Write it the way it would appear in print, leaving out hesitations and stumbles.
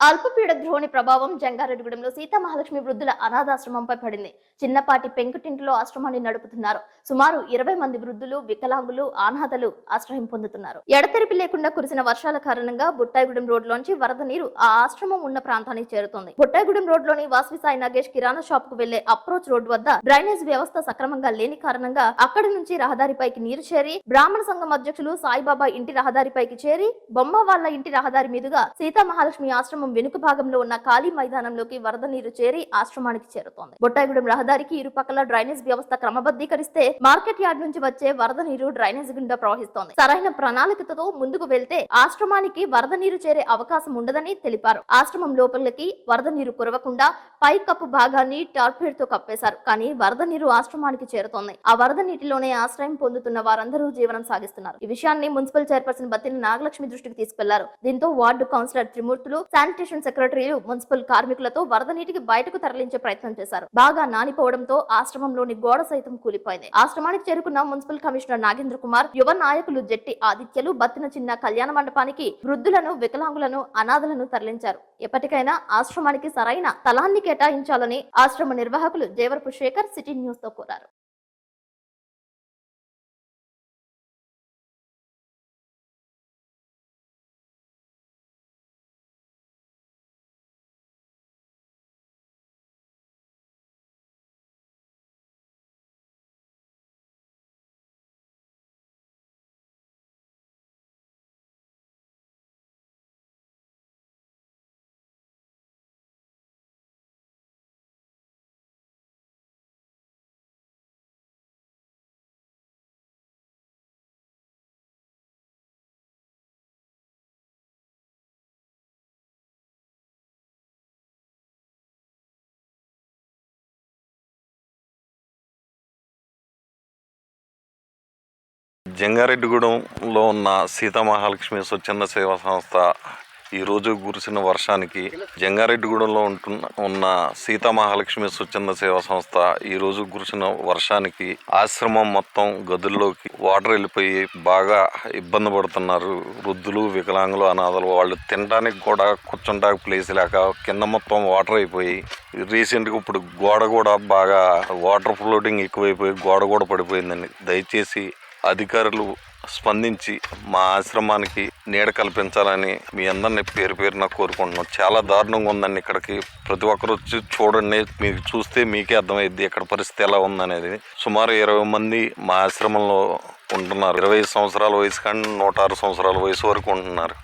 అల్పపీడ ద్రోణి ప్రభావం జంగారెడ్డిగూడెంలో సీతామహాలక్ష్మి వృద్ధుల అనాథాశ్రమంపై పడింది. చిన్నపాటి పెంకుటింటిలో ఆశ్రమాన్ని నడుపుతున్నారు. సుమారు 20 మంది వృద్ధులు, వికలాంగులు, అనాథలు ఆశ్రయం పొందుతున్నారు. ఎడతెరిపి లేకుండా కురిసిన వర్షాల కారణంగా బుట్టాయిగూడెం రోడ్లోంచి వరద నీరు ఆ ఆశ్రమం ఉన్న ప్రాంతానికి చేరుతోంది. బుట్టాయిగూడెం రోడ్లోని వాసవి సాయి నగేష్ కిరాణా షాప్ కు వెళ్లే అప్రోచ్ రోడ్ వద్ద డ్రైనేజ్ వ్యవస్థ సక్రమంగా లేని కారణంగా అక్కడి నుంచి రహదారిపైకి నీరు చేరి బ్రాహ్మణ సంఘం అధ్యక్షులు సాయిబాబా ఇంటి రహదారిపైకి చేరి బొమ్మ వాళ్ళ ఇంటి రహదారి మీదుగా సీతామహాలక్ష్మి ఆశ్రమం వెనుక భాగంలో ఉన్న ఖాళీ మైదానంలోకి వరద నీరు చేరి ఆశ్రమానికి చేరుతోంది. బొట్టాయిగూడెం రహదారికి ఇరుపక్కల డ్రైనేజ్ వ్యవస్థ క్రమబద్ధీకరిస్తే మార్కెట్ యార్డ్ నుంచి వచ్చే వరద నీరు డ్రైనేజ్ గుండా ప్రవహిస్తోంది. సరైన ప్రణాళికతో ముందుకు వెళ్తే ఆశ్రమానికి వరద నీరు చేరే అవకాశం ఉండదని తెలిపారు. ఆశ్రమం లోపలికి వరద నీరు కురవకుండా పై కప్పు భాగాన్ని టార్పేడ్ తో కప్పేశారు. కానీ వరద నీరు ఆశ్రమానికి చేరుతోంది. ఆ వరద నీటిలోనే ఆశ్రయం పొందుతున్న వారందరూ జీవనం సాగిస్తున్నారు. ఈ విషయాన్ని మున్సిపల్ చైర్పర్సన్ బత్తిన నాగలక్ష్మి దృష్టికి తీసుకెళ్లారు. దీంతో వార్డు కౌన్సిలర్ త్రిమూర్తులు, శానిటేషన్ సెక్రటరీలు మున్సిపల్ కార్మికులతో వరద నీటికి బయటకు తరలించే ప్రయత్నం చేశారు. బాగా నానిపోవడంతో ఆశ్రమంలోని గోడ సైతం కూలిపోయింది. ఆశ్రమానికి చేరుకున్న మున్సిపల్ కమిషనర్ నాగేంద్ర కుమార్, యువ నాయకులు జట్టి ఆదిత్యలు బత్తిన చిన్న కళ్యాణ మండపానికి వృద్ధులను, వికలాంగులను, అనాథలను తరలించారు. ఎప్పటికైనా ఆశ్రమానికి సరైన స్థలాన్ని కేటాయించాలని ఆశ్రమ నిర్వాహకులు జేవరపు శేఖర్ సిటీ న్యూస్ తో కోరారు. జంగారెడ్డిగూడెంలో ఉన్న సీతామహాలక్ష్మి స్వచ్ఛంద సేవా సంస్థ ఈరోజు కురిసిన వర్షానికి జంగారెడ్డిగూడెంలో ఉన్న సీతామహాలక్ష్మి స్వచ్ఛంద సేవా సంస్థ ఈరోజు కురిసిన వర్షానికి ఆశ్రమం మొత్తం గదుల్లోకి వాటర్ వెళ్ళిపోయి బాగా ఇబ్బంది పడుతున్నారు. వృద్ధులు, వికలాంగులు, అనాథలు. వాళ్ళు తినడానికి కూడా కూర్చుంటానికి ప్లేస్ లేక కింద మొత్తం వాటర్ అయిపోయి రీసెంట్గా ఇప్పుడు గోడ కూడా బాగా వాటర్ ఫ్లోటింగ్ ఎక్కువైపోయి గోడ కూడా పడిపోయిందండి. దయచేసి అధికారులు స్పందించి మా ఆశ్రమానికి నీడ కల్పించాలని మీ అందరినీ పేరు పేరున కోరుకుంటున్నాం. చాలా దారుణంగా ఉందండి. ఇక్కడికి ప్రతి ఒక్కరు వచ్చి చూడండి, మీకు చూస్తే మీకే అర్థమైద్ది ఇక్కడ పరిస్థితి ఎలా ఉందనేది. సుమారు 20 మంది మా ఆశ్రమంలో ఉంటున్నారు. 25 సంవత్సరాల వయసు కానీ 106 సంవత్సరాల వయసు వరకు ఉంటున్నారు.